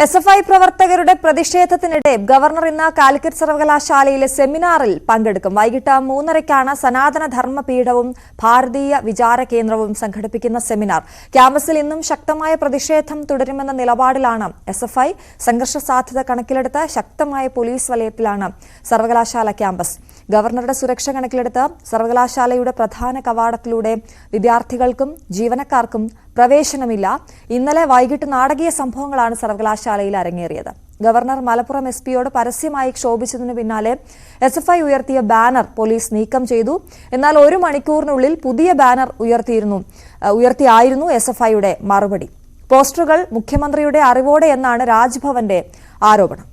SFI പ്രവർത്തകരുടെ പ്രതിഷേധത്തിനിടെ governor ഇന്ന് കാലിക്കറ്റ് സർവകലാശാലയിലെ സെമിനാറിൽ പങ്കെടുക്കും. വൈകിട്ട് 3:30ക്കാണ് സനാതന ധർമ്മപീഠവും ഭാരതീയ വിചാര കേന്ദ്രവും സംഘടിപ്പിക്കുന്ന സെമിനാർ. ക്യാമ്പസിൽ ഇന്നും ശക്തമായ പ്രതിഷേധം തുടരുമെന്ന നിലപാടിലാണ് SFI. സംഘർഷ സാധ്യത കണക്കിലെടുത്ത് ശക്തമായ പോലീസ് വലയത്തിലാണ് സർവകലാശാല ക്യാമ്പസ്. ഗവർണറുടെ സുരക്ഷ കണക്കിലെടുത്ത് സർവകലാശാലയുടെ പ്രധാന കവാടത്തിലൂടെ വിദ്യാർത്ഥികൾക്കും ജീവനക്കാർക്കും പ്രവേശനമില്ല. ഇന്നലെ വൈകിട്ട് നാടകീയ സംഭവങ്ങളാണ് സർവകലാശാലയിൽ അരങ്ങേറിയത്. ഗവർണർ മലപ്പുറം SP-യോട് പരസ്യമായി ക്ഷോഭിച്ചതിനു പിന്നാലെ SFI ഉയർത്തിയ ബാനർ പോലീസ് നീക്കം ചെയ്തു. എന്നാൽ 1 മണിക്കൂറിനുള്ളിൽ പുതിയ ബാനർ ഉയർത്തിയായിരുന്നു SFI-യുടെ മറുപടി. പോസ്റ്ററുകൾ മുഖ്യമന്ത്രിയുടെ അറിവോടെ എന്നാണ് രാജ്ഭവന്റെ ആരോപണം.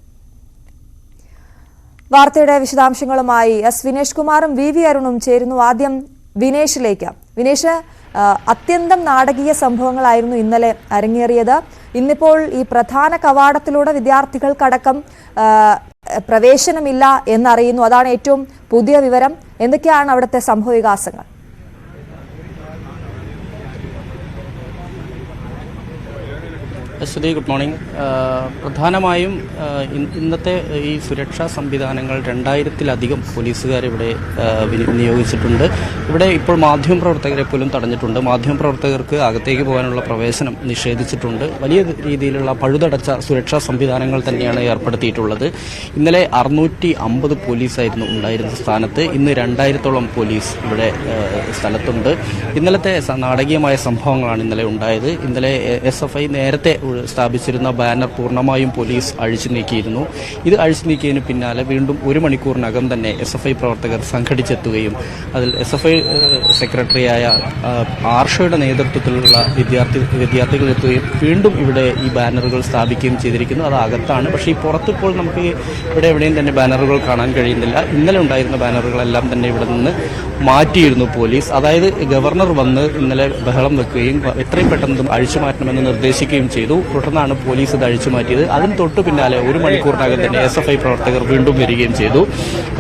വാർത്തയുടെ വിശദാംശങ്ങളുമായി വിനേഷ് കുമാറും VV അരുണും ചേരുന്നു. ആദ്യം വിനേഷിലേക്ക്. വിനേഷ്, അത്യന്തം നാടകീയ സംഭവങ്ങളായിരുന്നു ഇന്നലെ അരങ്ങേറിയത്. ഇന്നിപ്പോൾ ഈ പ്രധാന കവാടത്തിലൂടെ വിദ്യാർത്ഥികൾക്കടക്കം പ്രവേശനമില്ല എന്നറിയുന്നു. അതാണ് ഏറ്റവും പുതിയ വിവരം. എന്തൊക്കെയാണ് അവിടുത്തെ സംഭവവികാസങ്ങൾ? ശ്രുതി, ഗുഡ് മോർണിംഗ്. പ്രധാനമായും ഇന്നത്തെ ഈ സുരക്ഷാ സംവിധാനങ്ങൾ 2000-ലധികം പോലീസുകാർ ഇവിടെ നിയോഗിച്ചിട്ടുണ്ട്. ഇവിടെ ഇപ്പോൾ മാധ്യമപ്രവർത്തകരെ പോലും തടഞ്ഞിട്ടുണ്ട്. മാധ്യമപ്രവർത്തകർക്ക് അകത്തേക്ക് പോകാനുള്ള പ്രവേശനം നിഷേധിച്ചിട്ടുണ്ട്. വലിയ രീതിയിലുള്ള പഴുതടച്ച സുരക്ഷാ സംവിധാനങ്ങൾ തന്നെയാണ് ഏർപ്പെടുത്തിയിട്ടുള്ളത്. ഇന്നലെ 650 പോലീസായിരുന്നു ഉണ്ടായിരുന്ന സ്ഥാനത്ത്. ഇന്ന് 2000-ഓളം പോലീസ് ഇവിടെ സ്ഥലത്തുണ്ട്. ഇന്നലത്തെ നാടകീയമായ സംഭവങ്ങളാണ് ഇന്നലെ ഉണ്ടായത്. ഇന്നലെ SFI നേരത്തെ സ്ഥാപിച്ചിരുന്ന ബാനർ പൂർണ്ണമായും പോലീസ് അഴിച്ചു നീക്കിയിരുന്നു. ഇത് അഴിച്ചു നീക്കിയതിന് പിന്നാലെ വീണ്ടും 1 മണിക്കൂറിനകം തന്നെ SFI പ്രവർത്തകർ സംഘടിച്ചെത്തുകയും അതിൽ SFI സെക്രട്ടറിയായ ആർഷയുടെ നേതൃത്വത്തിലുള്ള വിദ്യാർത്ഥികൾ എത്തുകയും വീണ്ടും ഇവിടെ ഈ ബാനറുകൾ സ്ഥാപിക്കുകയും ചെയ്തിരിക്കുന്നു. അത് അകത്താണ്. പക്ഷേ ഈ പുറത്തിപ്പോൾ നമുക്ക് ഇവിടെ എവിടെയും തന്നെ ബാനറുകൾ കാണാൻ കഴിയുന്നില്ല. ഇന്നലെ ഉണ്ടായിരുന്ന ബാനറുകളെല്ലാം തന്നെ ഇവിടെ നിന്ന് മാറ്റിയിരുന്നു പോലീസ്. അതായത് ഗവർണർ വന്ന് ഇന്നലെ ബഹളം വെക്കുകയും എത്രയും പെട്ടെന്ന് അഴിച്ചു മാറ്റണമെന്ന് നിർദ്ദേശിക്കുകയും ചെയ്തു. തുടർന്നാണ് പോലീസ് ഇത് അഴിച്ചു മാറ്റിയത്. അതിന് തൊട്ടു പിന്നാലെ 1 മണിക്കൂറിനകം തന്നെ SFI പ്രവർത്തകർ വീണ്ടും വരികയും ചെയ്തു.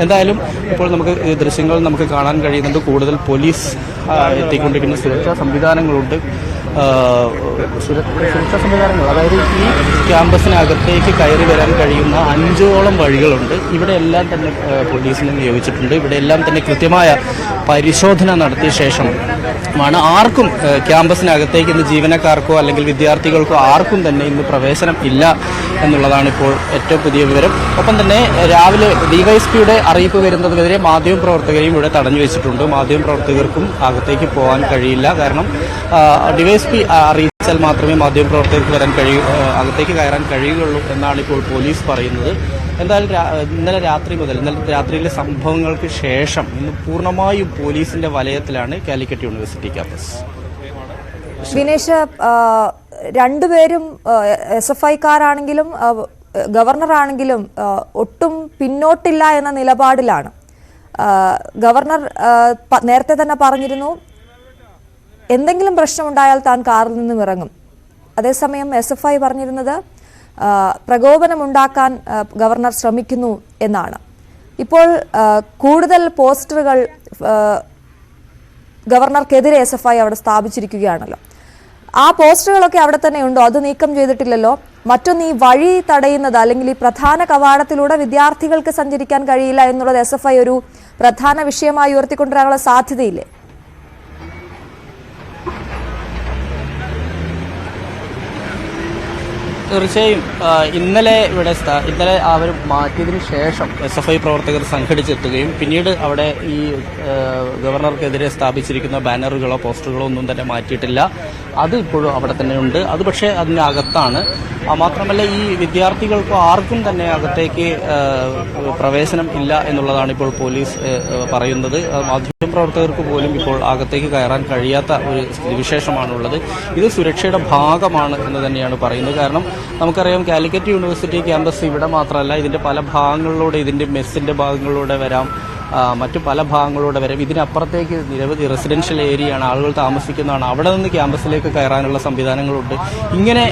എന്തായാലും ഇപ്പോൾ നമുക്ക് ദൃശ്യങ്ങൾ നമുക്ക് കാണാൻ കഴിയുന്നുണ്ട്. കൂടുതൽ പോലീസ് എത്തിക്കൊണ്ടിരിക്കുന്ന സുരക്ഷാ സംവിധാനങ്ങളുണ്ട്. സുരക്ഷാ സംവിധാനങ്ങൾ, അതായത് ഈ ക്യാമ്പസിനകത്തേക്ക് കയറി വരാൻ കഴിയുന്ന 5ഓളം വഴികളുണ്ട്. ഇവിടെ എല്ലാം തന്നെ പോലീസിനെ നിയോഗിച്ചിട്ടുണ്ട്. ഇവിടെ എല്ലാം തന്നെ കൃത്യമായ പരിശോധന നടത്തിയ ശേഷമാണ് ആർക്കും ക്യാമ്പസിനകത്തേക്ക് ഇന്ന് ജീവനക്കാർക്കോ അല്ലെങ്കിൽ വിദ്യാർത്ഥികൾക്കോ ആർക്കും തന്നെ ഇന്ന് പ്രവേശനം ഇല്ല എന്നുള്ളതാണ് ഇപ്പോൾ ഏറ്റവും പുതിയ വിവരം. ഒപ്പം തന്നെ രാവിലെ DYSP-യുടെ അറിയിപ്പ് വരുന്നതിനെതിരെ മാധ്യമപ്രവർത്തകരെയും ഇവിടെ തടഞ്ഞു വെച്ചിട്ടുണ്ട്. മാധ്യമപ്രവർത്തകർക്കും അകത്തേക്ക് പോകാൻ കഴിയില്ല. കാരണം DYSP അറിയിച്ചാൽ മാത്രമേ മാധ്യമപ്രവർത്തകർക്ക് അകത്തേക്ക് കയറാൻ കഴിയുകയുള്ളൂ എന്നാണ് ഇപ്പോൾ പോലീസ് പറയുന്നത്. എന്തായാലും ഇന്നലെ രാത്രിയിലെ സംഭവങ്ങൾക്ക് ശേഷം ഇന്ന് പൂർണ്ണമായും പോലീസിന്റെ വലയത്തിലാണ് കാലിക്കറ്റ് യൂണിവേഴ്സിറ്റി ക്യാമ്പസ്. വിനേഷ്, രണ്ടുപേരും SFI-ക്കാരാണെങ്കിലും ഗവർണറാണെങ്കിലും ഒട്ടും പിന്നോട്ടില്ല എന്ന നിലപാടിലാണ്. ഗവർണർ നേരത്തെ തന്നെ പറഞ്ഞിരുന്നു എന്തെങ്കിലും പ്രശ്നമുണ്ടായാൽ താൻ കാറിൽ നിന്നും ഇറങ്ങും. അതേസമയം SFI പറഞ്ഞിരുന്നത് പ്രകോപനമുണ്ടാക്കാൻ ഗവർണർ ശ്രമിക്കുന്നു എന്നാണ്. ഇപ്പോൾ കൂടുതൽ പോസ്റ്ററുകൾ ഗവർണർക്കെതിരെ SFI അവിടെ സ്ഥാപിച്ചിരിക്കുകയാണല്ലോ. ആ പോസ്റ്ററുകളൊക്കെ അവിടെ തന്നെ ഉണ്ടോ? അത് നീക്കം ചെയ്തിട്ടില്ലല്ലോ. മറ്റൊന്ന്, ഈ വഴി തടയുന്നത് അല്ലെങ്കിൽ ഈ പ്രധാന കവാടത്തിലൂടെ വിദ്യാർത്ഥികൾക്ക് സഞ്ചരിക്കാൻ കഴിയില്ല എന്നുള്ളത് SFI ഒരു പ്രധാന വിഷയമായി ഉയർത്തിക്കൊണ്ടുവരാനുള്ള സാധ്യതയില്ലേ? തീർച്ചയായും. ഇന്നലെ അവർ മാറ്റിയതിനു ശേഷം SFI പ്രവർത്തകർ സംഘടിച്ചെത്തുകയും പിന്നീട് അവിടെ ഈ ഗവർണർക്കെതിരെ സ്ഥാപിച്ചിരിക്കുന്ന ബാനറുകളോ പോസ്റ്ററുകളോ ഒന്നും തന്നെ മാറ്റിയിട്ടില്ല. അത് ഇപ്പോഴും അവിടെ തന്നെ ഉണ്ട്. അത് പക്ഷേ അതിനകത്താണ്. മാത്രമല്ല, ഈ വിദ്യാർത്ഥികൾക്കോ ആർക്കും തന്നെ അകത്തേക്ക് പ്രവേശനം ഇല്ല എന്നുള്ളതാണ് ഇപ്പോൾ പോലീസ് പറയുന്നത്. മാധ്യമപ്രവർത്തകർക്ക് പോലും ഇപ്പോൾ അകത്തേക്ക് കയറാൻ കഴിയാത്ത ഒരു സ്ഥിതിവിശേഷമാണുള്ളത്. ഇത് സുരക്ഷയുടെ ഭാഗമാണ് എന്ന് തന്നെയാണ് പറയുന്നത്. കാരണം നമുക്കറിയാം, കാലിക്കറ്റ് യൂണിവേഴ്സിറ്റി ക്യാമ്പസ് ഇവിടെ മാത്രമല്ല, ഇതിന്റെ പല ഭാഗങ്ങളിലൂടെ, ഇതിന്റെ മെസ്സിന്റെ ഭാഗങ്ങളിലൂടെ വരാം, മറ്റു പല ഭാഗങ്ങളിലൂടെ വരാം. ഇതിനപ്പുറത്തേക്ക് നിരവധി റെസിഡൻഷ്യൽ ഏരിയയാണ്, ആളുകൾ താമസിക്കുന്നതാണ്. അവിടെ നിന്ന് ക്യാമ്പസിലേക്ക് കയറാനുള്ള സംവിധാനങ്ങളുണ്ട്. ഇങ്ങനെ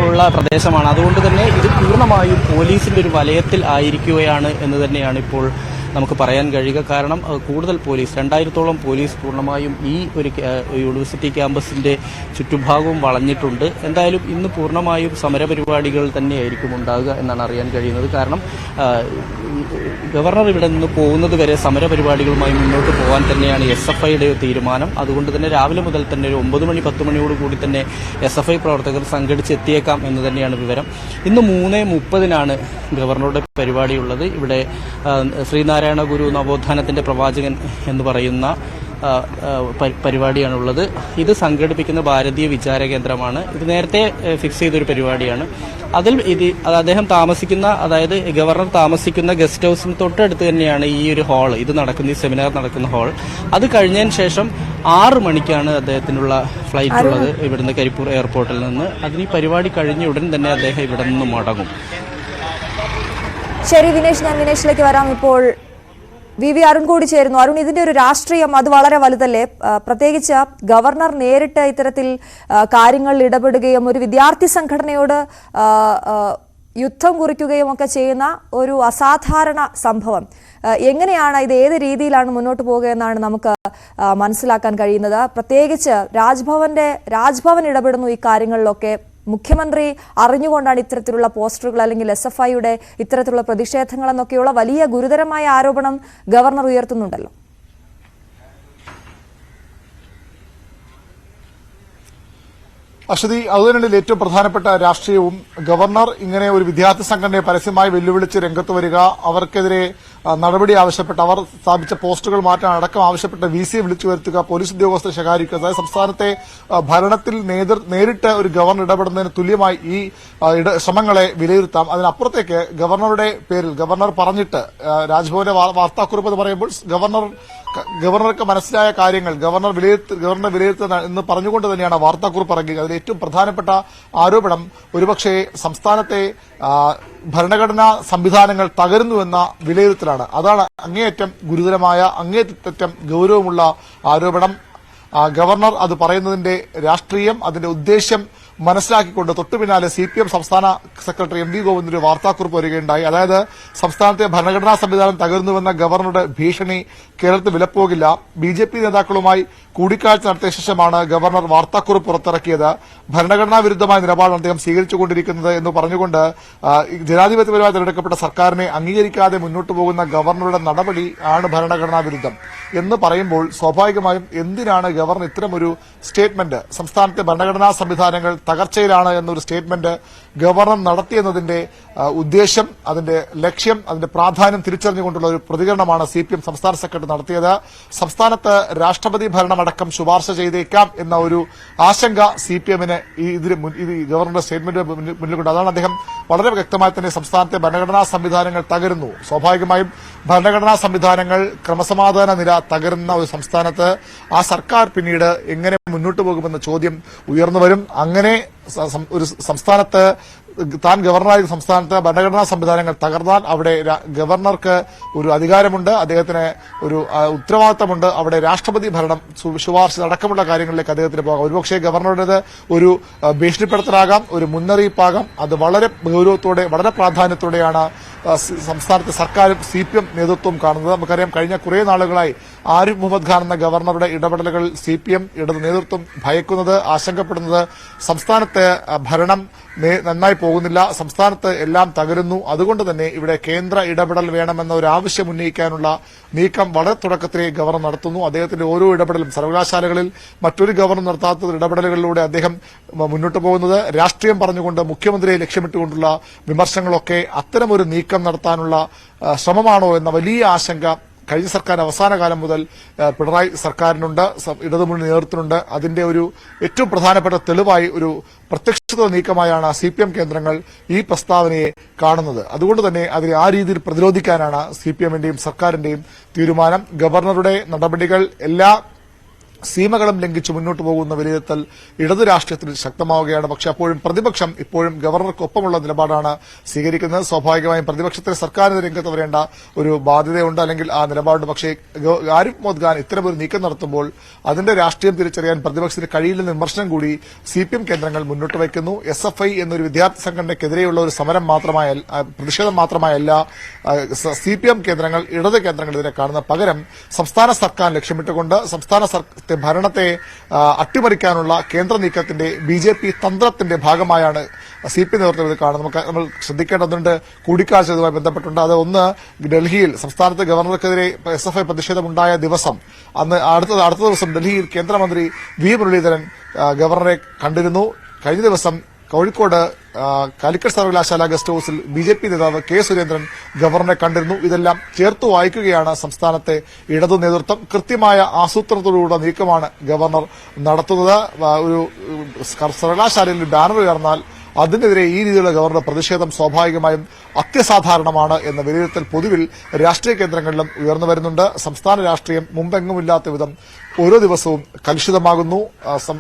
ഉള്ള പ്രദേശമാണ്. അതുകൊണ്ട് തന്നെ ഇത് പൂർണ്ണമായും പോലീസിന്റെ ഒരു വലയത്തിൽ ആയിരിക്കുകയാണ് എന്ന് തന്നെയാണ് ഇപ്പോൾ നമുക്ക് പറയാൻ കഴിയുക. കാരണം കൂടുതൽ പോലീസ് 2000-ഓളം പോലീസ് പൂർണ്ണമായും ഈ ഒരു യൂണിവേഴ്സിറ്റി ക്യാമ്പസിന്റെ ചുറ്റുഭാഗവും വളഞ്ഞിട്ടുണ്ട്. എന്തായാലും ഇന്ന് പൂർണ്ണമായും സമരപരിപാടികൾ തന്നെയായിരിക്കും ഉണ്ടാകുക എന്നാണ് അറിയാൻ കഴിയുന്നത്. കാരണം ഗവർണർ ഇവിടെ നിന്ന് പോകുന്നത് വരെ സമരപരിപാടികളുമായി മുന്നോട്ട് പോകാൻ തന്നെയാണ് SFIയുടെ തീരുമാനം. അതുകൊണ്ട് തന്നെ രാവിലെ മുതൽ തന്നെ ഒരു 9 മണി 10 മണിയോട് കൂടി തന്നെ SFI പ്രവർത്തകർ സംഘടിച്ചെത്തിയേക്കാം എന്ന് തന്നെയാണ് വിവരം. ഇന്ന് 3:30-നാണ് ഗവർണറുടെ പരിപാടിയുള്ളത്. ഇവിടെ ശ്രീനാരായണ ഗുരു നവോത്ഥാനത്തിന്റെ പ്രവാചകൻ എന്ന് പറയുന്ന പരിപാടിയാണുള്ളത്. ഇത് സംഘടിപ്പിക്കുന്ന ഭാരതീയ വിചാര കേന്ദ്രമാണ്. ഇത് നേരത്തെ ഫിക്സ് ചെയ്തൊരു പരിപാടിയാണ്. അതിൽ അദ്ദേഹം താമസിക്കുന്ന, അതായത് ഗവർണർ താമസിക്കുന്ന ഗസ്റ്റ് ഹൗസിന് തൊട്ടടുത്ത് തന്നെയാണ് ഈ ഒരു ഹാൾ, ഇത് നടക്കുന്ന ഈ സെമിനാർ നടക്കുന്ന ഹാൾ. അത് കഴിഞ്ഞതിന് ശേഷം 6 മണിക്കാണ് അദ്ദേഹത്തിനുള്ള ഫ്ലൈറ്റ് ഉള്ളത് ഇവിടുന്ന് കരിപ്പൂർ എയർപോർട്ടിൽ നിന്ന്. അതിന് ഈ പരിപാടി കഴിഞ്ഞ ഉടൻ തന്നെ അദ്ദേഹം ഇവിടെ നിന്ന് മടങ്ങും. ശരി വിനേഷ്, ഞാൻ വിനേഷിലേക്ക് വരാം. ഇപ്പോൾ വി അരുൺ കൂടി ചേരുന്നു. അരുൺ, ഇതിന്റെ ഒരു രാഷ്ട്രീയം അത് വളരെ വലുതല്ലേ? പ്രത്യേകിച്ച് ഗവർണർ നേരിട്ട് ഇത്തരത്തിൽ കാര്യങ്ങളിൽ ഇടപെടുകയും ഒരു വിദ്യാർത്ഥി സംഘടനയോട് യുദ്ധം കുറിക്കുകയും ഒക്കെ ചെയ്യുന്ന ഒരു അസാധാരണ സംഭവം എങ്ങനെയാണ്, ഇത് ഏത് രീതിയിലാണ് മുന്നോട്ട് പോകുക എന്നാണ് നമുക്ക് മനസ്സിലാക്കാൻ കഴിയുന്നത്? പ്രത്യേകിച്ച് രാജ്ഭവൻ ഇടപെടുന്നു ഈ കാര്യങ്ങളിലൊക്കെ. മുഖ്യമന്ത്രി അറിഞ്ഞുകൊണ്ടാണ് ഇത്തരത്തിലുള്ള പോസ്റ്ററുകൾ അല്ലെങ്കിൽ SFIയുടെ ഇത്തരത്തിലുള്ള പ്രതിഷേധങ്ങൾ എന്നൊക്കെയുള്ള വലിയ ഗുരുതരമായ ആരോപണം ഗവർണർ ഉയർത്തുന്നുണ്ടല്ലോ. അശ്വതി, അതുതന്നെയാണ് ഏറ്റവും പ്രധാനപ്പെട്ട രാഷ്ട്രീയവും. ഗവർണർ ഇങ്ങനെ ഒരു വിദ്യാർത്ഥി സംഘടനയെ പരസ്യമായി വെല്ലുവിളിച്ച് രംഗത്ത് വരിക, അവർക്കെതിരെ നടപടി ആവശ്യപ്പെട്ട് അവർ സ്ഥാപിച്ച പോസ്റ്റുകൾ മാറ്റാൻ അടക്കം ആവശ്യപ്പെട്ട VC വിളിച്ചു വരുത്തുക, പോലീസ് ഉദ്യോഗസ്ഥരെ ശകാരിക്കുക, അതായത് സംസ്ഥാനത്തെ ഭരണത്തിൽ നേരിട്ട് ഒരു ഗവർണർ ഇടപെടുന്നതിന് തുല്യമായി ഈ ശ്രമങ്ങളെ വിലയിരുത്താം. അതിനപ്പുറത്തേക്ക് ഗവർണറുടെ പേരിൽ ഗവർണർ പറഞ്ഞിട്ട് രാജ്ഭവന്റെ വാർത്താക്കുറിപ്പ് എന്ന് പറയുമ്പോൾ ഗവർണർക്ക് മനസ്സിലായ കാര്യങ്ങൾ ഗവർണർ വിലയിരുത്തുക എന്ന് പറഞ്ഞുകൊണ്ട് തന്നെയാണ് വാർത്താക്കുറിപ്പ് ഇറങ്ങുക. അതിൽ ഏറ്റവും പ്രധാനപ്പെട്ട ആരോപണം ഒരുപക്ഷെ സംസ്ഥാനത്തെ ഭരണഘടനാ സംവിധാനങ്ങൾ തകരുന്നുവെന്ന വിലയിരുത്തലാണ്. അതാണ് അങ്ങേയറ്റം ഗുരുതരമായ, അങ്ങേയറ്റം ഗൌരവമുള്ള ആരോപണം. ഗവർണർ അത് പറയുന്നതിന്റെ രാഷ്ട്രീയം, അതിന്റെ ഉദ്ദേശ്യം മനസ്സിലാക്കിക്കൊണ്ട് തൊട്ടു പിന്നാലെ CPM സംസ്ഥാന സെക്രട്ടറി MV ഗോവിന്ദന്റെ വാർത്താക്കുറിപ്പ് വരികയുണ്ടായി. അതായത് സംസ്ഥാനത്തെ ഭരണഘടനാ സംവിധാനം തകർന്നുവെന്ന ഗവർണറുടെ ഭീഷണി കേരളത്തിൽ വിലപ്പോകില്ല. BJP നേതാക്കളുമായി കൂടിക്കാഴ്ച നടത്തിയ ശേഷമാണ് ഗവർണർ വാർത്താക്കുറിപ്പ് പുറത്തിറക്കിയത്. ഭരണഘടനാ വിരുദ്ധമായ നിലപാടാണ് അദ്ദേഹം സ്വീകരിച്ചുകൊണ്ടിരിക്കുന്നത് എന്ന് പറഞ്ഞുകൊണ്ട് ജനാധിപത്യപരമായി തെരഞ്ഞെടുക്കപ്പെട്ട സർക്കാരിനെ അംഗീകരിക്കാതെ മുന്നോട്ടു പോകുന്ന ഗവർണറുടെ നടപടി ആണ് ഭരണഘടനാ വിരുദ്ധം എന്ന് പറയുമ്പോൾ സ്വാഭാവികമായും എന്തിനാണ് ഗവർണർ ഇത്തരമൊരു സ്റ്റേറ്റ്മെന്റ്, സംസ്ഥാനത്തെ ഭരണഘടനാ സംവിധാനങ്ങൾ തകർച്ചയിലാണ് എന്നൊരു സ്റ്റേറ്റ്മെന്റ് ഗവർണർ നടത്തിയെന്നതിന്റെ ഉദ്ദേശം, അതിന്റെ ലക്ഷ്യം, അതിന്റെ പ്രാധാന്യം തിരിച്ചറിഞ്ഞുകൊണ്ടുള്ള ഒരു പ്രതികരണമാണ് CPM സംസ്ഥാന സെക്രട്ടറി നടത്തിയത്. സംസ്ഥാനത്ത് രാഷ്ട്രപതി ഭരണമടക്കം ശുപാർശ ചെയ്തേക്കാം എന്ന ഒരു ആശങ്ക CPMന് ഗവർണറുടെ സ്റ്റേറ്റ്മെന്റ് മുന്നിലുണ്ട്. അതാണ് അദ്ദേഹം വളരെ വ്യക്തമായി തന്നെ സംസ്ഥാനത്തെ ഭരണഘടനാ സംവിധാനങ്ങൾ തകരുന്നു. സ്വാഭാവികമായും ഭരണഘടനാ സംവിധാനങ്ങൾ, ക്രമസമാധാന നില തകരുന്ന ഒരു സംസ്ഥാനത്ത് ആ സർക്കാർ പിന്നീട് എങ്ങനെ മുന്നോട്ട് പോകുമെന്ന ചോദ്യം ഉയർന്നുവരും. അങ്ങനെ ഒരു സംസ്ഥാനത്ത് താൻ ഗവർണറായ സംസ്ഥാനത്ത് ഭരണഘടനാ സംവിധാനങ്ങൾ തകർന്നാൽ അവിടെ ഗവർണർക്ക് ഒരു അധികാരമുണ്ട്, അദ്ദേഹത്തിന് ഒരു ഉത്തരവാദിത്തമുണ്ട്. അവിടെ രാഷ്ട്രപതി ഭരണം ശുപാർശ അടക്കമുള്ള കാര്യങ്ങളിലേക്ക് അദ്ദേഹത്തിന് പോകാം. ഒരുപക്ഷെ ഗവർണറുടേത് ഒരു ഭീഷണിപ്പെടുത്തലാകാം, ഒരു മുന്നറിയിപ്പാകാം. അത് വളരെ ഗൌരവത്തോടെ, വളരെ പ്രാധാന്യത്തോടെയാണ് സംസ്ഥാനത്തെ സർക്കാരും CPM നേതൃത്വം കാണുന്നത്. നമുക്കറിയാം, കഴിഞ്ഞ കുറേ നാളുകളായി ആരിഫ് മുഹമ്മദ് ഖാൻ എന്ന ഗവർണറുടെ ഇടപെടലുകൾ CPM ഇടത് നേതൃത്വം ഭയക്കുന്നത്, ആശങ്കപ്പെടുന്നത് സംസ്ഥാനത്ത് ഭരണം നന്നായി പോകുന്നില്ല, സംസ്ഥാനത്ത് എല്ലാം തകരുന്നു, അതുകൊണ്ട് തന്നെ ഇവിടെ കേന്ദ്ര ഇടപെടൽ വേണമെന്ന ഒരു ആവശ്യം ഉന്നയിക്കാനുള്ള നീക്കം വളരെ തുടക്കത്തിലെ ഗവർണർ നടത്തുന്നു. അദ്ദേഹത്തിന്റെ ഓരോ ഇടപെടലും സർവകലാശാലകളിൽ മറ്റൊരു ഗവർണർ നടത്താത്ത ഇടപെടലുകളിലൂടെ അദ്ദേഹം മുന്നോട്ട് പോകുന്നത് രാഷ്ട്രീയം പറഞ്ഞുകൊണ്ട് മുഖ്യമന്ത്രിയെ ലക്ഷ്യമിട്ടുകൊണ്ടുള്ള വിമർശനങ്ങളൊക്കെ അത്തരമൊരു നീക്കം നടത്താനുള്ള ശ്രമമാണോ എന്ന വലിയ ആശങ്ക കഴിഞ്ഞ സർക്കാർ അവസാന കാലം മുതൽ പിണറായി സർക്കാരിനുണ്ട്, ഇടതുമുന്നണി നേതൃത്വത്തിനുണ്ട്. അതിന്റെ ഒരു ഏറ്റവും പ്രധാനപ്പെട്ട തെളിവായി ഒരു പ്രത്യക്ഷ നീക്കമായാണ് CPM കേന്ദ്രങ്ങൾ ഈ പ്രസ്താവനയെ കാണുന്നത്. അതുകൊണ്ട് തന്നെ അതിനെ ആ രീതിയിൽ പ്രതിരോധിക്കാനാണ് CPMന്റെയും സർക്കാരിന്റെയും തീരുമാനം. ഗവർണറുടെ നടപടികൾ എല്ലാ സീമകളും ലംഘിച്ച് മുന്നോട്ട് പോകുന്ന വിലയിരുത്തൽ ഇടതു രാഷ്ട്രീയത്തിൽ ശക്തമാവുകയാണ്. പക്ഷെ അപ്പോഴും പ്രതിപക്ഷം ഇപ്പോഴും ഗവർണർക്കൊപ്പമുള്ള നിലപാടാണ് സ്വീകരിക്കുന്നത്. സ്വാഭാവികമായും പ്രതിപക്ഷത്തിന് സർക്കാരിന് രംഗത്ത് വരേണ്ട ഒരു ബാധ്യതയുണ്ട്, അല്ലെങ്കിൽ ആ നിലപാടുണ്ട്. പക്ഷേ ആരിഫ് മുഹമ്മദ് ഖാൻ ഇത്തരമൊരു നീക്കം നടത്തുമ്പോൾ അതിന്റെ രാഷ്ട്രീയം തിരിച്ചറിയാൻ പ്രതിപക്ഷത്തിന് കഴിയില്ലെന്ന വിമർശനം കൂടി CPM കേന്ദ്രങ്ങൾ മുന്നോട്ട് വയ്ക്കുന്നു. SFI എന്നൊരു വിദ്യാർത്ഥി സംഘടനയ്ക്കെതിരെയുള്ള ഒരു സമരം പ്രതിഷേധം മാത്രമായല്ല CPM കേന്ദ്രങ്ങൾ ഇടത് കേന്ദ്രങ്ങൾ ഇതിനെ കാണുന്ന. പകരം സംസ്ഥാന സർക്കാർ ലക്ഷ്യമിട്ടുകൊണ്ട് സംസ്ഥാന ഭരണത്തെ അട്ടിമറിക്കാനുള്ള കേന്ദ്ര നീക്കത്തിന്റെ BJP തന്ത്രത്തിന്റെ ഭാഗമായാണ് CPM നേതൃത്വം ഇത് കാണുന്നത്. നമ്മൾ ശ്രദ്ധിക്കേണ്ടതുണ്ട്. കൂടിക്കാഴ്ച ഇതുമായി ബന്ധപ്പെട്ടുണ്ട്. അത് ഒന്ന്, ഡൽഹിയിൽ സംസ്ഥാനത്ത് ഗവർണർക്കെതിരെ SFI പ്രതിഷേധമുണ്ടായ ദിവസം അന്ന് അടുത്ത ദിവസം ഡൽഹിയിൽ കേന്ദ്രമന്ത്രി V മുരളീധരൻ ഗവർണറെ കണ്ടിരുന്നു. കഴിഞ്ഞ ദിവസം കോഴിക്കോട് കാലിക്കറ്റ് സർവകലാശാല ഗസ്റ്റ് ഹൌസിൽ BJP നേതാവ് K സുരേന്ദ്രൻ ഗവർണറെ കണ്ടിരുന്നു. ഇതെല്ലാം ചേർത്തു വായിക്കുകയാണ് സംസ്ഥാനത്തെ ഇടതു നേതൃത്വം. കൃത്യമായ ആസൂത്രണത്തോടുകൂടിയ നീക്കമാണ് ഗവർണർ നടത്തുന്നത്. ഒരു സർവകലാശാലയിൽ ബാനർ ഉയർന്നാൽ അതിനെതിരെ ഈ രീതിയിലുള്ള ഗവർണറുടെ പ്രതിഷേധം സ്വാഭാവികമായും അത്യസാധാരണമാണ് എന്ന വിലയിരുത്തൽ പൊതുവിൽ രാഷ്ട്രീയ കേന്ദ്രങ്ങളിലും ഉയർന്നു വരുന്നുണ്ട്. സംസ്ഥാന രാഷ്ട്രീയം മുമ്പെങ്ങുമില്ലാത്ത വിധം ഓരോ ദിവസവും കലുഷിതമാകുന്നു.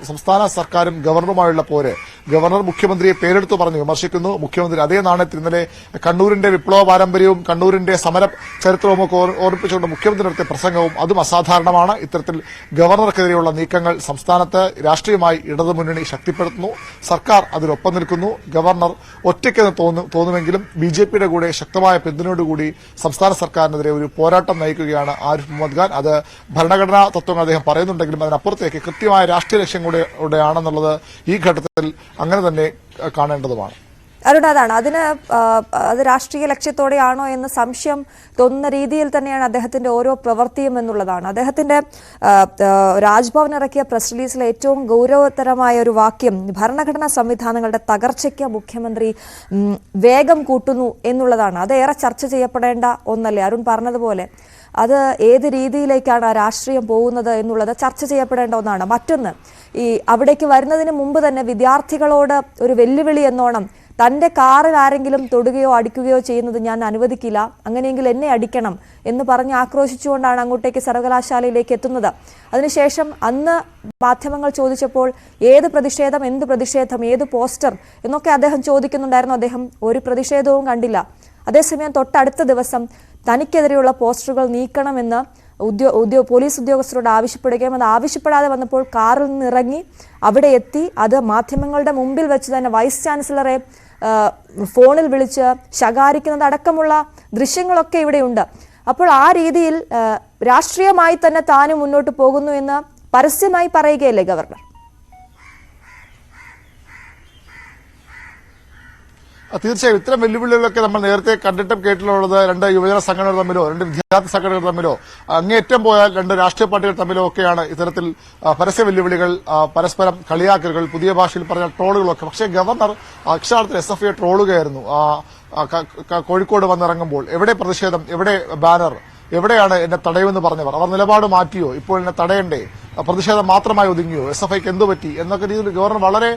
സംസ്ഥാന സർക്കാരും ഗവർണറുമായുള്ള പോര്. ഗവർണർ മുഖ്യമന്ത്രിയെ പേരെടുത്തു പറഞ്ഞ് വിമർശിക്കുന്നു. മുഖ്യമന്ത്രി അതേ നാണയത്തിൽ ഇന്നലെ കണ്ണൂരിന്റെ വിപ്ലവ പാരമ്പര്യവും കണ്ണൂരിന്റെ സമര ചരിത്രവും ഒക്കെ ഓർമ്മിപ്പിച്ചുകൊണ്ട് മുഖ്യമന്ത്രി നടത്തിയ പ്രസംഗവും അതും അസാധാരണമാണ്. ഇത്തരത്തിൽ ഗവർണർക്കെതിരെയുള്ള നീക്കങ്ങൾ സംസ്ഥാനത്ത് രാഷ്ട്രീയമായി ഇടതുമുന്നണി ശക്തിപ്പെടുത്തുന്നു. സർക്കാർ അതിനൊപ്പം നിൽക്കുന്നു. ഗവർണർ ഒറ്റയ്ക്കെന്ന് തോന്നുമെങ്കിലും BJPയുടെ കൂടെ ശക്തമായ പിന്തുണയോടുകൂടി സംസ്ഥാന സർക്കാരിനെതിരെ ഒരു പോരാട്ടം നയിക്കുകയാണ് ആരിഫ് മുഹമ്മദ് ഖാൻ. അത് ഭരണഘടനാ തത്വങ്ങൾ അദ്ദേഹം പറയുന്നുണ്ടെങ്കിലും അതിനപ്പുറത്തേക്ക് കൃത്യമായ രാഷ്ട്രീയ ലക്ഷ്യം കൂടെയാണെന്നുള്ളത് ഈ ഘട്ടത്തിൽ അങ്ങനെ തന്നെ കാണേണ്ടതുമാണ്. അരുൺ, അതാണ് അത് രാഷ്ട്രീയ ലക്ഷ്യത്തോടെയാണോ എന്ന് സംശയം തോന്നുന്ന രീതിയിൽ തന്നെയാണ് അദ്ദേഹത്തിന്റെ ഓരോ പ്രവൃത്തിയും എന്നുള്ളതാണ്. അദ്ദേഹത്തിന്റെ രാജ്ഭവൻ ഇറക്കിയ പ്രസ് റിലീസിലെ ഏറ്റവും ഗൗരവതരമായ ഒരു വാക്യം ഭരണഘടനാ സംവിധാനങ്ങളുടെ തകർച്ചയ്ക്ക് മുഖ്യമന്ത്രി വേഗം കൂട്ടുന്നു എന്നുള്ളതാണ്. അത് ഏറെ ചർച്ച ചെയ്യപ്പെടേണ്ട ഒന്നല്ലേ? അരുൺ പറഞ്ഞതുപോലെ അത് ഏത് രീതിയിലേക്കാണ് ആ രാഷ്ട്രീയം പോകുന്നത് എന്നുള്ളത് ചർച്ച ചെയ്യപ്പെടേണ്ട ഒന്നാണ്. മറ്റൊന്ന്, ഈ അവിടേക്ക് വരുന്നതിന് മുമ്പ് തന്നെ വിദ്യാർത്ഥികളോട് ഒരു വെല്ലുവിളി എന്നോണം തന്റെ കാറിൽ ആരെങ്കിലും തൊടുകയോ അടിക്കുകയോ ചെയ്യുന്നത് ഞാൻ അനുവദിക്കില്ല, അങ്ങനെയെങ്കിൽ എന്നെ അടിക്കണം എന്ന് പറഞ്ഞ് ആക്രോശിച്ചുകൊണ്ടാണ് അങ്ങോട്ടേക്ക് സർവകലാശാലയിലേക്ക് എത്തുന്നത്. അതിനുശേഷം അന്ന് മാധ്യമങ്ങൾ ചോദിച്ചപ്പോൾ ഏത് പ്രതിഷേധം, എന്ത് പ്രതിഷേധം, ഏത് പോസ്റ്റർ എന്നൊക്കെ അദ്ദേഹം ചോദിക്കുന്നുണ്ടായിരുന്നു. അദ്ദേഹം ഒരു പ്രതിഷേധവും കണ്ടില്ല. അതേസമയം തൊട്ടടുത്ത ദിവസം തനിക്കെതിരെയുള്ള പോസ്റ്ററുകൾ നീക്കണമെന്ന് പോലീസ് ഉദ്യോഗസ്ഥരോട് ആവശ്യപ്പെടുകയും അത് ആവശ്യപ്പെടാതെ വന്നപ്പോൾ കാറിൽ നിന്ന് ഇറങ്ങി അവിടെ എത്തി അത് മാധ്യമങ്ങളുടെ മുമ്പിൽ വെച്ച് തന്നെ വൈസ് ചാൻസലറെ ഫോണിൽ വിളിച്ച് ശകാരിക്കുന്നത് അടക്കമുള്ള ദൃശ്യങ്ങളൊക്കെ ഇവിടെയുണ്ട്. അപ്പോൾ ആ രീതിയിൽ രാഷ്ട്രീയമായി തന്നെ താനും മുന്നോട്ട് പോകുന്നു എന്ന് പരസ്യമായി പറയുകയല്ലേ ഗവർണർ? തീർച്ചയായും ഇത്തരം വെല്ലുവിളികളൊക്കെ നമ്മൾ നേരത്തെ കണ്ടിട്ടും കേട്ടിട്ടുള്ളത് രണ്ട് യുവജന സംഘടനകൾ തമ്മിലോ രണ്ട് വിദ്യാർത്ഥി സംഘടനകൾ തമ്മിലോ അങ്ങേറ്റം പോയാൽ രണ്ട് രാഷ്ട്രീയ പാർട്ടികൾ തമ്മിലോ ഒക്കെയാണ് ഇത്തരത്തിൽ പരസ്യ വെല്ലുവിളികൾ, പരസ്പരം കളിയാക്കലുകൾ, പുതിയ ഭാഷയിൽ പറഞ്ഞ ട്രോളുകളൊക്കെ. പക്ഷേ ഗവർണർ അക്ഷരാർത്ഥത്തിൽ SFIയെ ട്രോളുകയായിരുന്നു. കോഴിക്കോട് വന്നിറങ്ങുമ്പോൾ എവിടെ പ്രതിഷേധം, എവിടെ ബാനർ, എവിടെയാണ് എന്നെ തടയുമെന്ന് പറഞ്ഞവർ? അവർ നിലപാട് മാറ്റിയോ? ഇപ്പോൾ എന്നെ തടയണ്ടേ? പ്രതിഷേധം മാത്രമായി ഒതുങ്ങിയോ? SFIക്ക് എന്തു പറ്റി എന്നൊക്കെ രീതിയിൽ ഗവർണർ വളരെ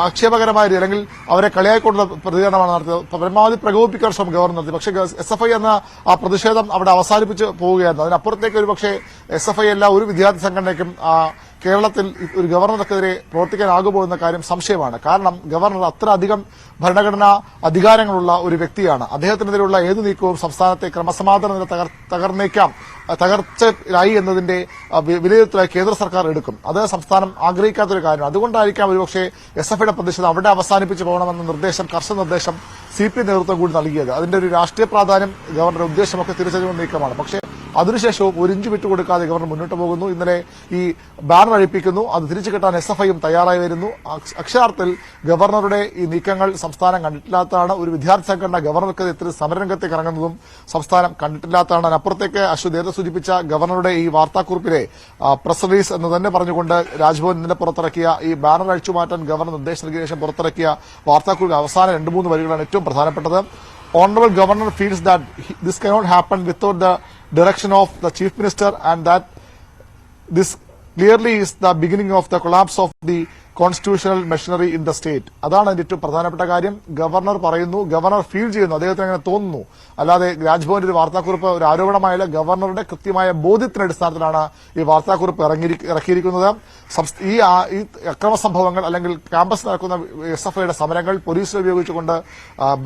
ആക്ഷേപകരമായ അല്ലെങ്കിൽ അവരെ കളിയായിക്കൊണ്ടുള്ള പ്രതികരണമാണ് നടത്തിയത്. പരമാവധി പ്രകോപിപ്പിക്കാൻ ശ്രമം ഗവർണർ നടത്തി. പക്ഷേ SFI എന്ന ആ പ്രതിഷേധം അവിടെ അവസാനിപ്പിച്ച് പോവുകയായിരുന്നു. അതിനപ്പുറത്തേക്ക് ഒരു പക്ഷേ SFI അല്ല ഒരു വിദ്യാർത്ഥി സംഘടനയ്ക്കും കേരളത്തിൽ ഒരു ഗവർണർക്കെതിരെ പ്രവർത്തിക്കാനാകുമോ എന്ന കാര്യം സംശയമാണ്. കാരണം ഗവർണർ അത്ര അധികം ഭരണഘടനാ അധികാരങ്ങളുള്ള ഒരു വ്യക്തിയാണ്. അദ്ദേഹത്തിനെതിരെയുള്ള ഏത് നീക്കവും സംസ്ഥാനത്തെ ക്രമസമാധാന നില തകർച്ചയായി എന്നതിന്റെ വിലയിരുത്തലായി കേന്ദ്ര സർക്കാർ എടുക്കും. അത് സംസ്ഥാനം ആഗ്രഹിക്കാത്തൊരു കാര്യമാണ്. അതുകൊണ്ടായിരിക്കാം ഒരുപക്ഷെ SFIയുടെ പ്രതിഷേധം അവിടെ അവസാനിപ്പിച്ച് പോകണമെന്ന നിർദ്ദേശം, കർശന നിർദ്ദേശം CPM നേതൃത്വം കൂടി നൽകിയത്. അതിന്റെ ഒരു രാഷ്ട്രീയ പ്രാധാന്യം ഗവർണറുടെ ഉദ്ദേശമൊക്കെ തിരിച്ചറിയുന്ന നീക്കമാണ്. പക്ഷേ അതിനുശേഷവും ഒരു ഇഞ്ച് വിട്ടുകൊടുക്കാതെ ഗവർണർ മുന്നോട്ട് പോകുന്നു. ഇന്നലെ ഈ ബാനർ അഴിപ്പിക്കുന്നു. അത് തിരിച്ചു കിട്ടാൻ SFIയും തയ്യാറായി വരുന്നു. അക്ഷരാർത്ഥത്തിൽ ഗവർണറുടെ ഈ നീക്കങ്ങൾ സംസ്ഥാനം കണ്ടിട്ടില്ലാത്തതാണ്. ഒരു വിദ്യാർത്ഥി സംഘടന ഗവർണർക്ക് ഇത്തരം സമരരംഗത്തേക്ക് ഇറങ്ങുന്നതും സംസ്ഥാനം കണ്ടിട്ടില്ലാത്തതാണ്. അതിനപ്പുറത്തേക്ക് അശ്വ നേരത്തെ സൂചിപ്പിച്ച ഗവർണറുടെ ഈ വാർത്താക്കുറിപ്പിലെ പ്രസ് റിലീസ് എന്ന് തന്നെ പറഞ്ഞുകൊണ്ട് രാജ്ഭവൻ ഇന്നലെ പുറത്തിറക്കിയ ഈ ബാനർ അഴിച്ചുമാറ്റാൻ ഗവർണർ നിർദ്ദേശം നൽകിയ ശേഷം പുറത്തിറക്കിയ വാർത്താക്കുറിപ്പ് അവസാന 2-3 വരികളാണ് ഏറ്റവും പ്രധാനപ്പെട്ടത്. Honorable Governor feels that this cannot happen without the direction of the Chief Minister and that this clearly is the beginning of the collapse of the constitutional machinery in the state. അതാണ് അതിന്റെ ഏറ്റവും പ്രധാനപ്പെട്ട കാര്യം. Governor പറയുന്നു, governor feel ചെയ്യുന്നു, അദ്ദേഹത്തിന് അങ്ങനെ തോന്നുന്നു. അല്ലാതെ രാജ്ഭവന്റെ ഒരു വാർത്താക്കുറിപ്പ് ഒരു ആരോപണമായാലും ഗവർണറുടെ കൃത്യമായ ബോധ്യത്തിന്റെ അടിസ്ഥാനത്തിലാണ് ഈ വാർത്താക്കുറിപ്പ് ഇറക്കിയിരിക്കുന്നത്. ഈ അക്രമ സംഭവങ്ങൾ അല്ലെങ്കിൽ ക്യാമ്പസ് നടക്കുന്ന SFIയുടെ സമരങ്ങൾ പോലീസിനെ ഉപയോഗിച്ചുകൊണ്ട്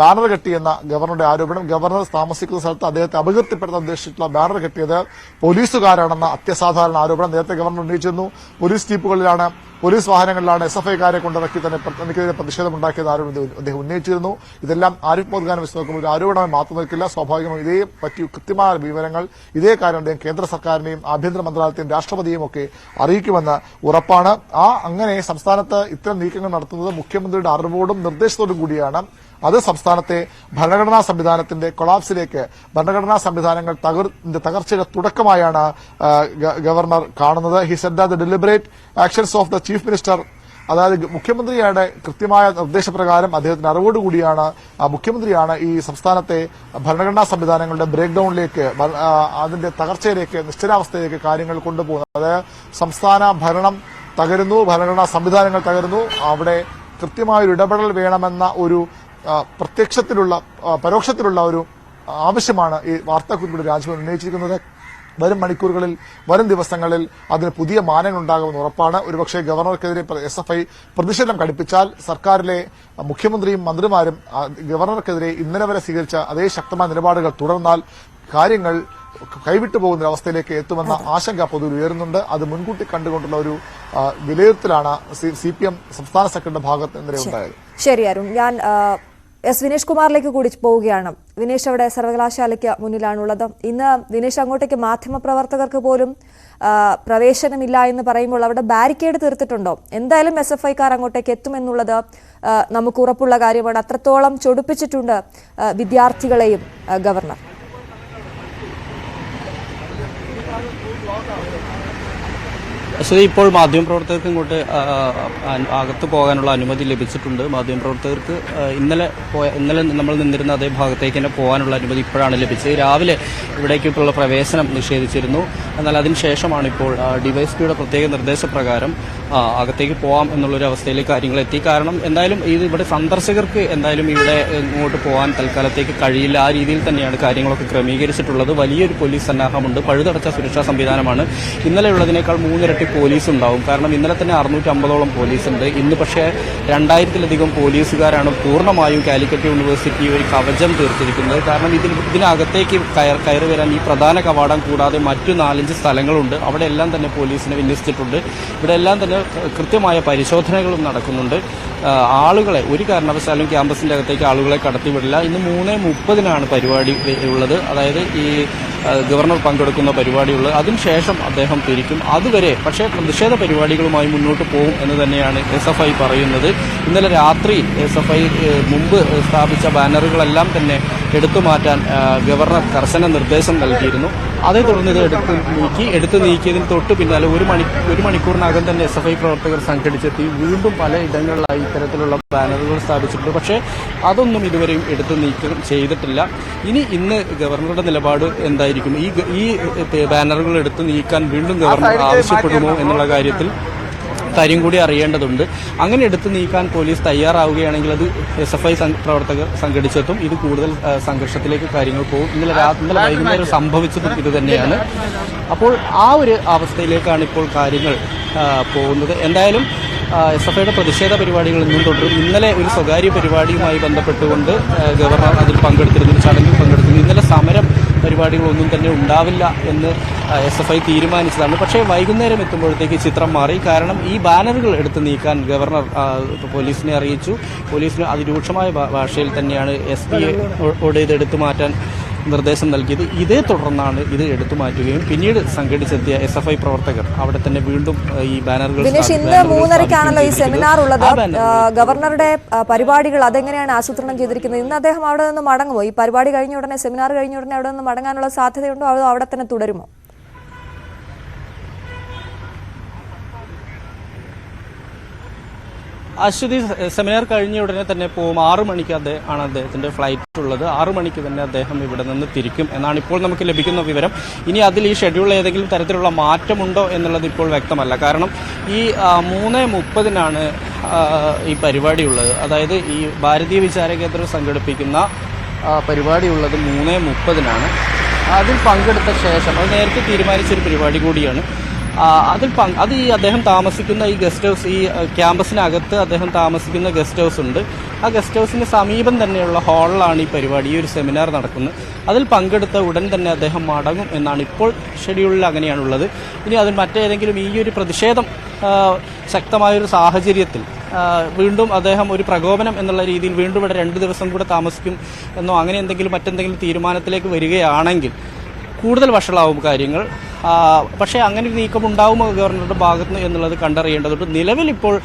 ബാനർ കെട്ടിയെന്ന ഗവർണറുടെ ആരോപണം, ഗവർണർ താമസിക്കുന്ന സ്ഥലത്ത് അദ്ദേഹത്തെ അപകീർത്തിപ്പെടുത്താൻ ഉദ്ദേശിച്ചിട്ടുള്ള ബാനർ കെട്ടിയത് പോലീസുകാരാണെന്ന അത്യസാധാരണ ആരോപണം നേരത്തെ ഗവർണർ ഉന്നയിച്ചിരുന്നു. പോലീസ് ജീപ്പുകളിലാണ്, പോലീസ് വാഹനങ്ങളിലാണ് SFIക്കാരെ കൊണ്ടിറക്കി തനിക്കെതിരെ പ്രതിഷേധമുണ്ടാക്കിയത് ആരോപണം അദ്ദേഹം ഉന്നയിച്ചിരുന്നു. ഇതെല്ലാം ആരിഫ് മുഹമ്മദ് ഖാൻ വെച്ച് നോക്കുമ്പോൾ ഒരു ആരോപണമായി മാത്രം നിൽക്കില്ല. സ്വാഭാവികമായും ഇതേ പറ്റി കൃത്യമായ വിവരങ്ങൾ ഇതേ കാര്യം അദ്ദേഹം കേന്ദ്ര സർക്കാരിനെയും ആഭ്യന്തര മന്ത്രാലയത്തെയും രാഷ്ട്രപതിയെയും ഒക്കെ അറിയിക്കുമെന്ന് ഉറപ്പാണ്. അങ്ങനെ സംസ്ഥാനത്ത് ഇത്തരം നീക്കങ്ങൾ നടത്തുന്നത് മുഖ്യമന്ത്രിയുടെ അറിവോടും നിർദ്ദേശത്തോടും കൂടിയാണ്. അത് സംസ്ഥാനത്തെ ഭരണഘടനാ സംവിധാനത്തിന്റെ കൊളാപ്സിലേക്ക്, ഭരണഘടനാ സംവിധാനങ്ങൾ തകർച്ചയുടെ തുടക്കമായാണ് ഗവർണർ കാണുന്നത്. He said that the deliberate actions of the chief minister, അതായത് മുഖ്യമന്ത്രിയുടെ കൃത്യമായ നിർദ്ദേശപ്രകാരം അദ്ദേഹത്തിന്റെ അറിവോടുകൂടിയാണ് മുഖ്യമന്ത്രിയാണ് ഈ സംസ്ഥാനത്തെ ഭരണഘടനാ സംവിധാനങ്ങളുടെ ബ്രേക്ക് ഡൌണിലേക്ക്, അതിന്റെ തകർച്ചയിലേക്ക്, നിശ്ചലാവസ്ഥയിലേക്ക് കാര്യങ്ങൾ കൊണ്ടുപോകുന്നത്. അതായത് സംസ്ഥാന ഭരണം തകരുന്നു, ഭരണഘടനാ സംവിധാനങ്ങൾ തകരുന്നു, അവിടെ കൃത്യമായൊരു ഇടപെടൽ വേണമെന്ന ഒരു പരോക്ഷത്തിലുള്ള ഒരു ആവശ്യമാണ് ഈ വാർത്താക്കുറിപ്പിലൂടെ രാജ്ഭവൻ ഉന്നയിച്ചിരിക്കുന്നത്. വരും മണിക്കൂറുകളിൽ, വരും ദിവസങ്ങളിൽ അതിന് പുതിയ മാനങ്ങൾ ഉണ്ടാകുമെന്ന് ഉറപ്പാണ്. ഒരുപക്ഷെ ഗവർണർക്കെതിരെ SFI പ്രതിഷേധം കടുപ്പിച്ചാൽ സർക്കാരിലെ മുഖ്യമന്ത്രിയും മന്ത്രിമാരും ഗവർണർക്കെതിരെ ഇന്നലെ വരെ സ്വീകരിച്ച അതേ ശക്തമായ നിലപാടുകൾ തുടർന്നാൽ കാര്യങ്ങൾ കൈവിട്ടു പോകുന്ന അവസ്ഥയിലേക്ക് എത്തുമെന്ന ആശങ്ക പൊതുവിൽ ഉയരുന്നുണ്ട്. അത് മുൻകൂട്ടി കണ്ടുകൊണ്ടുള്ള ഒരു വിലയിരുത്തലാണ് CPM സംസ്ഥാന സെക്രട്ടറിയുടെ ഭാഗത്ത് ഇന്നലെ ഉണ്ടായത്. ശരി അരുൺ, ഞാൻ വിനേഷ് കുമാറിലേക്ക് കൂടി പോവുകയാണ്. വിനേഷ് അവിടെ സർവകലാശാലയ്ക്ക് മുന്നിലാണുള്ളത്. ഇന്ന് വിനേഷ് അങ്ങോട്ടേക്ക് മാധ്യമപ്രവർത്തകർക്ക് പോലും പ്രവേശനമില്ല എന്ന് പറയുമ്പോൾ അവിടെ ബാരിക്കേഡ് തീർത്തിട്ടുണ്ടോ? എന്തായാലും SFIക്കാർ അങ്ങോട്ടേക്ക് എത്തുമെന്നുള്ളത് നമുക്ക് ഉറപ്പുള്ള കാര്യമാണ്. അത്രത്തോളം ചൊടിപ്പിച്ചിട്ടുണ്ട് വിദ്യാർത്ഥികളെയും ഗവർണർ. ഇപ്പോൾ മാധ്യമപ്രവർത്തകർക്ക് ഇങ്ങോട്ട് അകത്ത് പോകാനുള്ള അനുമതി ലഭിച്ചിട്ടുണ്ട്. മാധ്യമപ്രവർത്തകർക്ക് ഇന്നലെ നമ്മൾ നിന്നിരുന്ന അതേ ഭാഗത്തേക്ക് തന്നെ പോകാനുള്ള അനുമതി ഇപ്പോഴാണ് ലഭിച്ചത്. രാവിലെ ഇവിടേക്കുള്ള പ്രവേശനം നിഷേധിച്ചിരുന്നു. എന്നാൽ അതിനുശേഷമാണ് ഇപ്പോൾ ഡിവൈഎസ്പിയുടെ പ്രത്യേക നിർദ്ദേശപ്രകാരം അകത്തേക്ക് പോകാം എന്നുള്ളൊരു അവസ്ഥയിലേക്ക് കാര്യങ്ങൾ എത്തി. കാരണം എന്തായാലും ഇവിടെ സന്ദർശകർക്ക് എന്തായാലും ഇവിടെ ഇങ്ങോട്ട് പോകാൻ തൽക്കാലത്തേക്ക് കഴിയില്ല. ആ രീതിയിൽ തന്നെയാണ് കാര്യങ്ങളൊക്കെ ക്രമീകരിച്ചിട്ടുള്ളത്. വലിയൊരു പോലീസ് സന്നാഹമുണ്ട്, പഴുതടച്ച സുരക്ഷാ സംവിധാനമാണ്. ഇന്നലെ ഉള്ളതിനേക്കാൾ 3 ഇരട്ടി പോലീസ് ഉണ്ടാവും. കാരണം ഇന്നലെ തന്നെ 650ഓളം പോലീസുണ്ട്. ഇന്ന് പക്ഷേ 2000-ത്തിലധികം പോലീസുകാരാണ് പൂർണ്ണമായും കാലിക്കറ്റ് യൂണിവേഴ്സിറ്റി ഒരു കവചം തീർത്തിരിക്കുന്നത്. കാരണം ഇതിനകത്തേക്ക് കയറി വരാൻ ഈ പ്രധാന കവാടം കൂടാതെ മറ്റു 4-5 സ്ഥലങ്ങളുണ്ട്. അവിടെ എല്ലാം തന്നെ പോലീസിനെ വിന്യസിച്ചിട്ടുണ്ട്. ഇവിടെ എല്ലാം തന്നെ കൃത്യമായ പരിശോധനകളും നടക്കുന്നുണ്ട്. ആളുകളെ ഒരു കാരണവശാലും ക്യാമ്പസിന്റെ അകത്തേക്ക് ആളുകളെ കടത്തിവിടില്ല. ഇന്ന് 3:30 പരിപാടി ഉള്ളത്, അതായത് ഈ ഗവർണർ പങ്കെടുക്കുന്ന പരിപാടിയുള്ളത്. അതിനുശേഷം അദ്ദേഹം തിരിക്കും. അതുവരെ പക്ഷേ പ്രതിഷേധ പരിപാടികളുമായി മുന്നോട്ട് പോകും എന്ന് തന്നെയാണ് SFI പറയുന്നത്. ഇന്നലെ രാത്രി SFI മുമ്പ് സ്ഥാപിച്ച ബാനറുകളെല്ലാം തന്നെ എടുത്തു മാറ്റാൻ ഗവർണർ കർശന നിർദ്ദേശം നൽകിയിരുന്നു. അതേ തുടർന്ന് ഇത് എടുത്തു നീക്കിയതിന് തൊട്ട് പിന്നാലെ ഒരു മണിക്കൂറിനകം തന്നെ SFI പ്രവർത്തകർ സംഘടിച്ചെത്തി വീണ്ടും പല ഇടങ്ങളിലായി ഇത്തരത്തിലുള്ള ബാനറുകൾ സ്ഥാപിച്ചിട്ടുണ്ട്. പക്ഷേ അതൊന്നും ഇതുവരെയും എടുത്തു നീക്കം ചെയ്തിട്ടില്ല. ഇന്ന് ഗവർണറുടെ നിലപാട് എന്തായിരിക്കും? ഈ ബാനറുകൾ എടുത്തു നീക്കാൻ വീണ്ടും ഗവർണർ ആവശ്യപ്പെടുമോ എന്നുള്ള കാര്യം കൂടി അറിയേണ്ടതുണ്ട്. അങ്ങനെ എടുത്തു നീക്കാൻ പോലീസ് തയ്യാറാവുകയാണെങ്കിൽ അത് SFI പ്രവർത്തകർ സംഘടിച്ചെത്തും. ഇത് കൂടുതൽ സംഘർഷത്തിലേക്ക് കാര്യങ്ങൾ പോകും. ഇന്നലെ വൈകുന്നേരം സംഭവിച്ചതും ഇത് തന്നെയാണ്. അപ്പോൾ ആ ഒരു അവസ്ഥയിലേക്കാണ് ഇപ്പോൾ കാര്യങ്ങൾ പോകുന്നത്. എന്തായാലും SFIയുടെ പ്രതിഷേധ പരിപാടികൾ ഇന്നും തുടരും. ഇന്നലെ ഒരു സ്വകാര്യ പരിപാടിയുമായി ബന്ധപ്പെട്ടുകൊണ്ട് ഗവർണർ അതിൽ പങ്കെടുത്തിരുന്നു, ചടങ്ങിൽ പങ്കെടുത്തിരുന്നു. ഇന്നലെ സമരം പരിപാടികളൊന്നും തന്നെ ഉണ്ടാവില്ല എന്ന് SFI തീരുമാനിച്ചതാണ്. പക്ഷേ വൈകുന്നേരം എത്തുമ്പോഴത്തേക്ക് ചിത്രം മാറി. കാരണം ഈ ബാനറുകൾ എടുത്തു നീക്കാൻ ഗവർണർ പോലീസിനെ അറിയിച്ചു. പോലീസിന് അതിരൂക്ഷമായ ഭാഷയിൽ തന്നെയാണ് SP-യോട് ഇത് എടുത്തു മാറ്റാൻ നിർദ്ദേശം നൽകിയത്. ഇതേ തുടർന്നാണ് ഇത് എടുത്തു മാറ്റുകയും പിന്നീട് സംഘടിച്ചെത്തിയ SFI പ്രവർത്തകർ അവിടെ തന്നെ വീണ്ടും ഈ ബാനറുകൾ. ഇന്ന് 3:30-ക്കാണല്ലോ ഈ സെമിനാർ ഉള്ളത്. ഗവർണറുടെ പരിപാടികൾ അതെങ്ങനെയാണ് ആസൂത്രണം ചെയ്തിരിക്കുന്നത്? ഇന്ന് അദ്ദേഹം അവിടെ നിന്ന് മടങ്ങുമോ? ഈ പരിപാടി കഴിഞ്ഞ ഉടനെ, സെമിനാർ കഴിഞ്ഞ ഉടനെ അവിടെ നിന്ന് മടങ്ങാനുള്ള സാധ്യതയുണ്ടോ? അതോ അവിടെ തന്നെ തുടരുമോ? അശ്വതി സെമിനാർ കഴിഞ്ഞ ഉടനെ തന്നെ പോകും. 6 മണിക്ക് ആണ് അദ്ദേഹത്തിന്റെ ഫ്ലൈറ്റ് ഉള്ളത്. 6 മണിക്ക് തന്നെ അദ്ദേഹം ഇവിടെ നിന്ന് തിരിക്കും എന്നാണ് ഇപ്പോൾ നമുക്ക് ലഭിക്കുന്ന വിവരം. ഇനി അതിൽ ഈ ഷെഡ്യൂളിൽ ഏതെങ്കിലും തരത്തിലുള്ള മാറ്റമുണ്ടോ എന്നുള്ളത് ഇപ്പോൾ വ്യക്തമല്ല. കാരണം ഈ 3:30-നാണ് ഈ പരിപാടി ഉള്ളത്. അതായത് ഈ ഭാരതീയ വിചാര കേന്ദ്രം സംഘടിപ്പിക്കുന്ന പരിപാടി ഉള്ളത് 3:30-നാണ്. അതിൽ പങ്കെടുത്ത ശേഷം അത് നേരത്തെ തീരുമാനിച്ചൊരു പരിപാടി കൂടിയാണ്. അത് ഈ അദ്ദേഹം താമസിക്കുന്ന ഈ ഗസ്റ്റ് ഹൗസ്, ഈ ക്യാമ്പസിനകത്ത് അദ്ദേഹം താമസിക്കുന്ന ഗസ്റ്റ് ഹൗസ് ഉണ്ട്. ആ ഗസ്റ്റ് ഹൗസിന് സമീപം തന്നെയുള്ള ഹാളിലാണ് ഈ പരിപാടി, ഈ ഒരു സെമിനാർ നടക്കുന്നത്. അതിൽ പങ്കെടുത്ത ഉടൻ തന്നെ അദ്ദേഹം മടങ്ങും എന്നാണ് ഇപ്പോൾ ഷെഡ്യൂളിൽ അങ്ങനെയാണുള്ളത്. ഇനി അതിൽ മറ്റേതെങ്കിലും ഈ ഒരു പ്രതിഷേധം ശക്തമായൊരു സാഹചര്യത്തിൽ വീണ്ടും അദ്ദേഹം ഒരു പ്രകോപനം എന്നുള്ള രീതിയിൽ വീണ്ടും ഇവിടെ 2 ദിവസം കൂടെ താമസിക്കും എന്നോ അങ്ങനെ മറ്റെന്തെങ്കിലും തീരുമാനത്തിലേക്ക് വരികയാണെങ്കിൽ കൂടുതൽ വഷളാവും കാര്യങ്ങൾ. പക്ഷേ അങ്ങനെ ഒരു നീക്കം ഉണ്ടാവുമോ ഗവർണറുടെ ഭാഗത്ത് നിന്ന് എന്നുള്ളത് കണ്ടറിയേണ്ടതുണ്ട്. നിലവിൽ ഇപ്പോൾ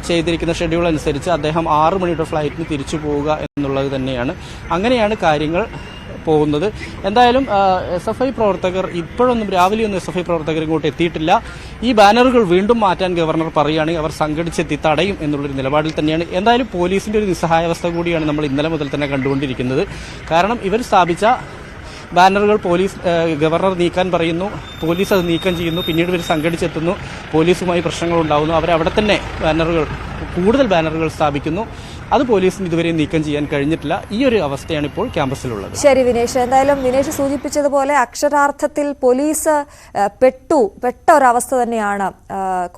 ചെയ്തിരിക്കുന്ന ഷെഡ്യൂൾ അനുസരിച്ച് അദ്ദേഹം 6 മണിയുടെ ഫ്ലൈറ്റിന് തിരിച്ചു പോവുക എന്നുള്ളത് തന്നെയാണ്. അങ്ങനെയാണ് കാര്യങ്ങൾ പോകുന്നത്. എന്തായാലും SFI പ്രവർത്തകർ ഇപ്പോഴൊന്നും രാവിലെയൊന്നും SFI പ്രവർത്തകർ ഇങ്ങോട്ട് എത്തിയിട്ടില്ല. ഈ ബാനറുകൾ വീണ്ടും മാറ്റാൻ ഗവർണർ പറയുകയാണെങ്കിൽ അവർ സംഘടിച്ചെത്തി തടയും എന്നുള്ളൊരു നിലപാടിൽ തന്നെയാണ്. എന്തായാലും പോലീസിന്റെ ഒരു നിസ്സഹായാവസ്ഥ കൂടിയാണ് നമ്മൾ ഇന്നലെ മുതൽ തന്നെ കണ്ടുകൊണ്ടിരിക്കുന്നത്. കാരണം ഇവർ സ്ഥാപിച്ച ബാനറുകൾ ഗവർണർ നീക്കാൻ പറയുന്നു, പോലീസ് അത് നീക്കം ചെയ്യുന്നു, പിന്നീട് ഇവർ സംഘടിച്ചെത്തുന്നു, പോലീസുമായി പ്രശ്നങ്ങൾ ഉണ്ടാകുന്നു, അവരവിടെ തന്നെ കൂടുതൽ ബാനറുകൾ സ്ഥാപിക്കുന്നു. അത് പോലീസിന് ഇതുവരെ നീക്കം ചെയ്യാൻ കഴിഞ്ഞിട്ടില്ല. ഈ ഒരു അവസ്ഥയാണ് ഇപ്പോൾ ക്യാമ്പസിലുള്ളത്. ശരി വിനേഷ്, എന്തായാലും വിനേഷ് സൂചിപ്പിച്ചതുപോലെ അക്ഷരാർത്ഥത്തിൽ പോലീസ് പെട്ട ഒരവസ്ഥ തന്നെയാണ്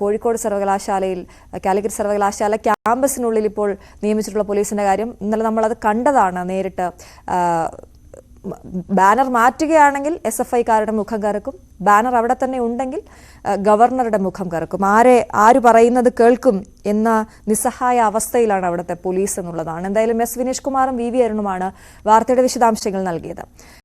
കോഴിക്കോട് സർവകലാശാലയിൽ, കാലിക്കറ്റ് സർവകലാശാല ക്യാമ്പസിനുള്ളിൽ ഇപ്പോൾ നിയമിച്ചിട്ടുള്ള പോലീസിന്റെ കാര്യം. ഇന്നലെ നമ്മളത് കണ്ടതാണ് നേരിട്ട്. ബാനർ മാറ്റുകയാണെങ്കിൽ SFIക്കാരുടെ മുഖം കറക്കും, ബാനർ അവിടെ തന്നെ ഉണ്ടെങ്കിൽ ഗവർണറുടെ മുഖം കറക്കും. ആര് പറയുന്നത് കേൾക്കും എന്ന നിസ്സഹായ അവസ്ഥയിലാണ് അവിടുത്തെ പോലീസ് എന്നുള്ളതാണ്. എന്തായാലും S വിനേഷ് കുമാറും VV അരുണുമാണ് വാർത്തയുടെ വിശദാംശങ്ങൾ നൽകിയത്.